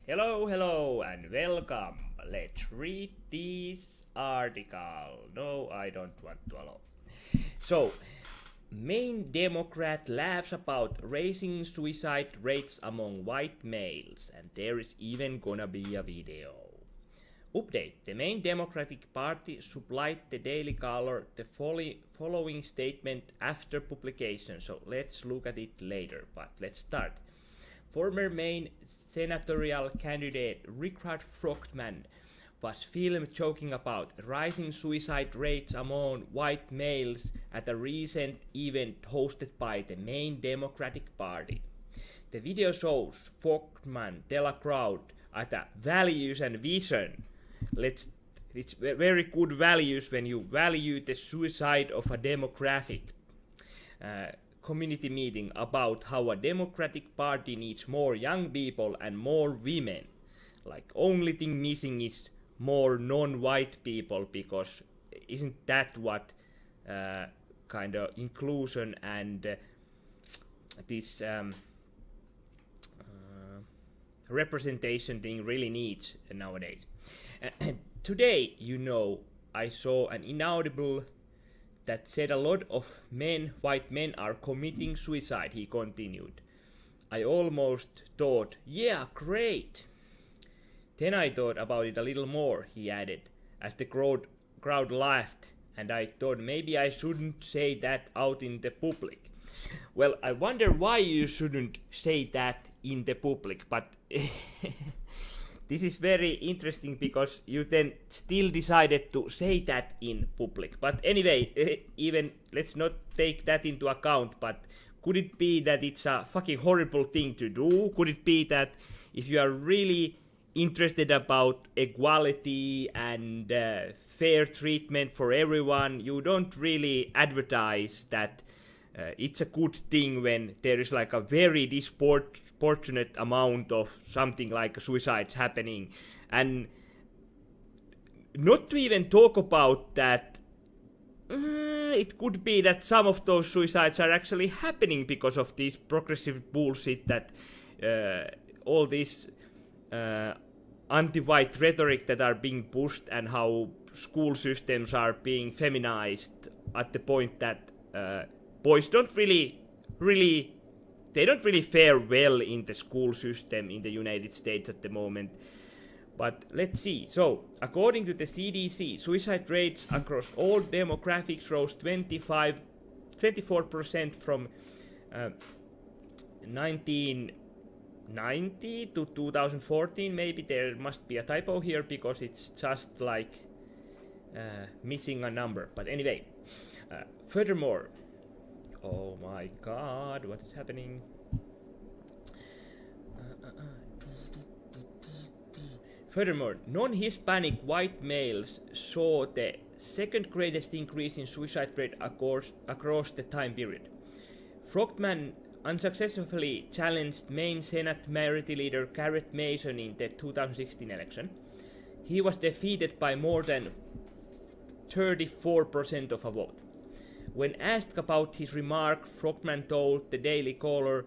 Hello, and welcome. Let's read this article. No, I don't want to allow. So, Maine Democrat laughs about raising suicide rates among white males, and there is even gonna be a video. Update: the Maine Democratic Party supplied the Daily Caller the following statement after publication, so let's look at it later, but let's start. Former Maine senatorial candidate Richard Fochtmann was filmed joking about rising suicide rates among white males at a recent event hosted by the Maine Democratic Party. The video shows Fochtmann tell a crowd at a values and vision. It's very good values when you value the suicide of a demographic. Community meeting about how a Democratic Party needs more young people and more women. Like, only thing missing is more non-white people, because isn't that what kind of inclusion and this representation thing really needs nowadays. Today, I saw an inaudible that said a lot of white men are committing suicide, he continued. I almost thought, yeah, great. Then I thought about it a little more, he added, as the crowd laughed, and I thought maybe I shouldn't say that out in the public. Well, I wonder why you shouldn't say that in the public, but this is very interesting because you then still decided to say that in public. But anyway, even let's not take that into account, but could it be that it's a fucking horrible thing to do? Could it be that if you are really interested about equality and fair treatment for everyone, you don't really advertise that it's a good thing when there is like a very disproportionate amount of something like suicides happening, and not to even talk about that it could be that some of those suicides are actually happening because of this progressive bullshit that all this anti-white rhetoric that are being pushed, and how school systems are being feminized at the point that boys don't really fare well in the school system in the United States at the moment. But let's see. So, according to the CDC, suicide rates across all demographics rose 24% from 1990 to 2014. Maybe there must be a typo here because it's just like missing a number. But anyway, furthermore, oh my god, what is happening? Furthermore, non-Hispanic white males saw the second greatest increase in suicide rate across the time period. Fochtmann unsuccessfully challenged Maine Senate Majority Leader Garrett Mason in the 2016 election. He was defeated by more than 34% of a vote. When asked about his remark, Fochtmann told the Daily Caller,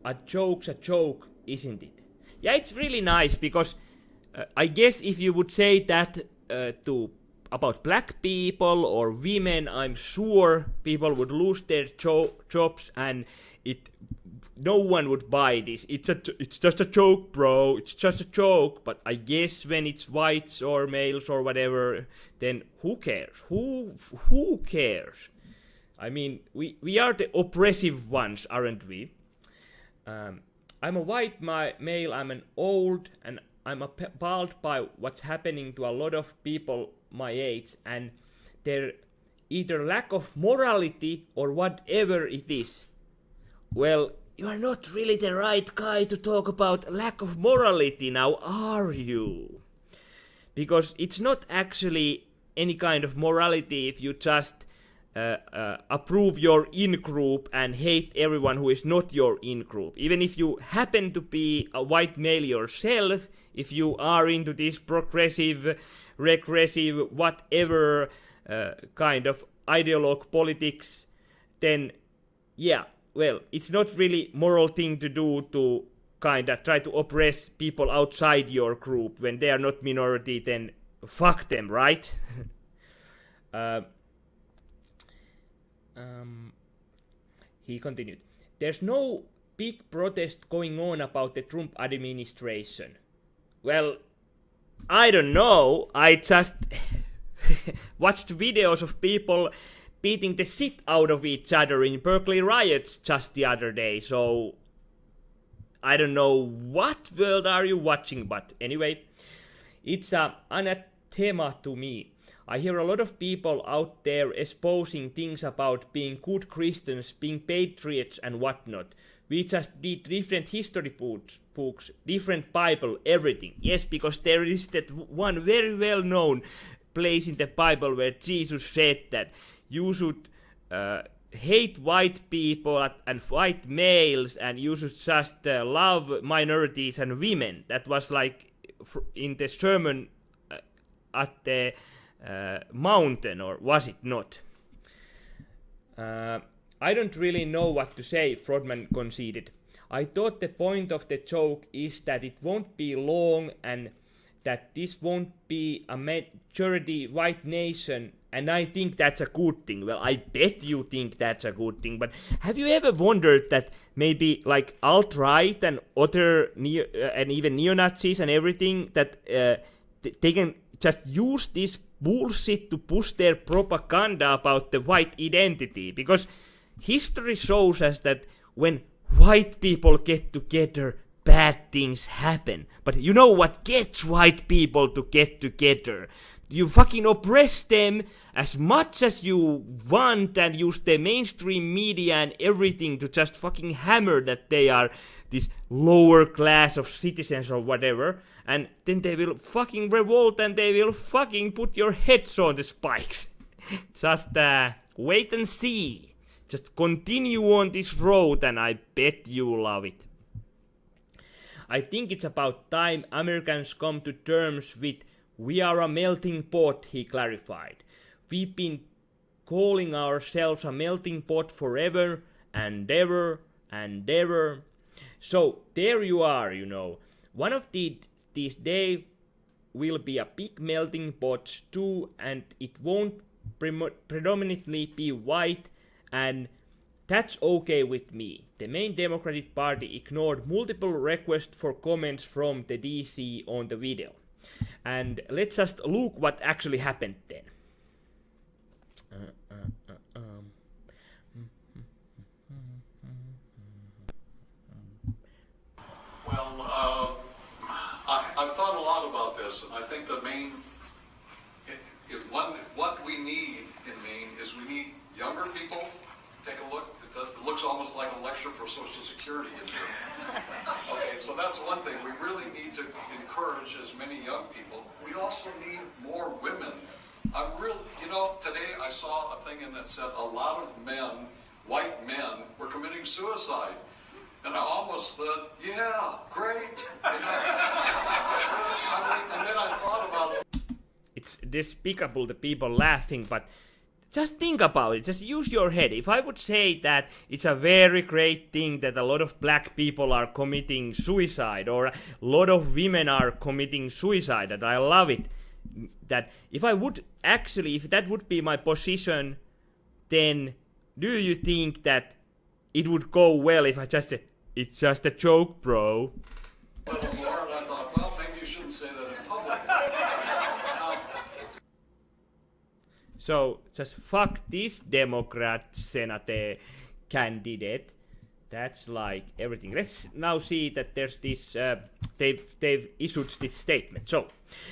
a joke's a joke, isn't it? Yeah, it's really nice, because I guess if you would say that about black people or women, I'm sure people would lose their jobs, and no one would buy this. It's just a joke, bro. It's just a joke. But I guess when it's whites or males or whatever, then who cares? Who cares? I mean, we are the oppressive ones, aren't we? I'm a white male, I'm an old, and I'm appalled by what's happening to a lot of people my age, and their either lack of morality or whatever it is. Well, you are not really the right guy to talk about lack of morality now, are you? Because it's not actually any kind of morality if you just approve your in-group and hate everyone who is not your in-group. Even if you happen to be a white male yourself, if you are into this progressive, regressive, whatever kind of ideologue politics, then yeah, well, it's not really moral thing to do to kinda try to oppress people outside your group when they are not minority, then fuck them, right? He continued. There's no big protest going on about the Trump administration. Well, I don't know. I just watched videos of people beating the shit out of each other in Berkeley riots just the other day, so I don't know what world are you watching, but anyway, it's an anathema to me. I hear a lot of people out there espousing things about being good Christians, being patriots and whatnot. We just read different history books, different Bible, everything. Yes, because there is that one very well known place in the Bible where Jesus said that you should hate white people and white males, and you should just love minorities and women. That was like in the sermon at the mountain, or was it not? I don't really know what to say, Fochtmann conceded. I thought the point of the joke is that it won't be long and that this won't be a majority white nation, and I think that's a good thing. Well, I bet you think that's a good thing, but have you ever wondered that maybe like alt-right and other and even neo-Nazis and everything, that they can just use this bullshit to push their propaganda about the white identity? Because history shows us that when white people get together, bad things happen. But you know what gets white people to get together? You fucking oppress them as much as you want and use the mainstream media and everything to just fucking hammer that they are this lower class of citizens or whatever. And then they will fucking revolt and they will fucking put your heads on the spikes. Just wait and see. Just continue on this road and I bet you love it. I think it's about time Americans come to terms with we are a melting pot, he clarified. We've been calling ourselves a melting pot forever and ever and ever. So there you are, you know. One of these days will be a big melting pot too, and it won't predominantly be white, and that's okay with me. The Maine Democratic Party ignored multiple requests for comments from the DC on the video. And let's just look what actually happened then. Well, I've thought a lot about this, and I think that Maine, what we need in Maine is we need younger people. Take a look. It looks almost like a lecture for Social Security in here. Okay, so that's one thing. We really need to encourage as many young people. We also need more women. Today I saw a thing in that said a lot of men, white men, were committing suicide. And I almost thought, yeah, great. And then I thought about it. It's despicable, the people laughing, but just think about it, just use your head. If I would say that it's a very great thing that a lot of black people are committing suicide, or a lot of women are committing suicide, that I love it, that if I would actually, if that would be my position, then do you think that it would go well if I just said, it's just a joke, bro? A little more, and I thought, well, maybe you shouldn't say that in public. So, just fuck this Democrat Senate candidate. That's like everything. Let's now see that there's this, they've issued this statement. So,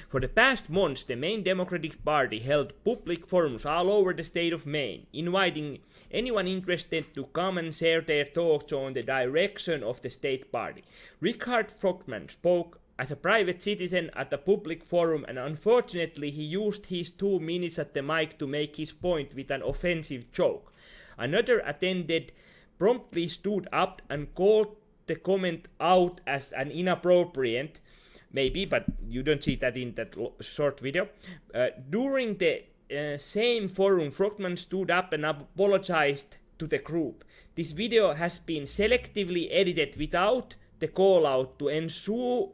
for the past months, the Maine Democratic Party held public forums all over the state of Maine, inviting anyone interested to come and share their thoughts on the direction of the state party. Richard Fochtmann spoke as a private citizen at a public forum, and unfortunately he used his 2 minutes at the mic to make his point with an offensive joke. Another attendant promptly stood up and called the comment out as an inappropriate, maybe, but you don't see that in that short video. During the same forum, Fochtmann stood up and apologized to the group. This video has been selectively edited without the call out to ensuring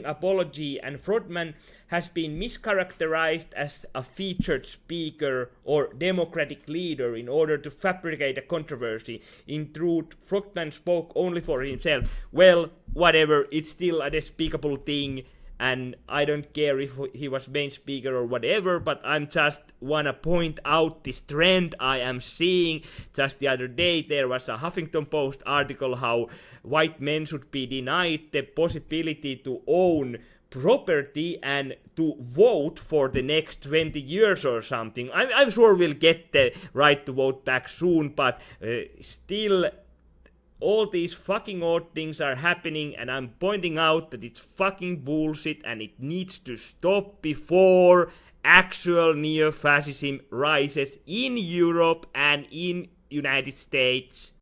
apology, and Fochtmann has been mischaracterized as a featured speaker or democratic leader in order to fabricate a controversy. In truth, Fochtmann spoke only for himself. Well, whatever, it's still a despicable thing, and I don't care if he was main speaker or whatever, but I'm just wanna point out this trend I am seeing. Just the other day there was a Huffington Post article how white men should be denied the possibility to own property and to vote for the next 20 years or something. I'm sure we'll get the right to vote back soon, but still all these fucking odd things are happening, and I'm pointing out that it's fucking bullshit and it needs to stop before actual neo-fascism rises in Europe and in United States.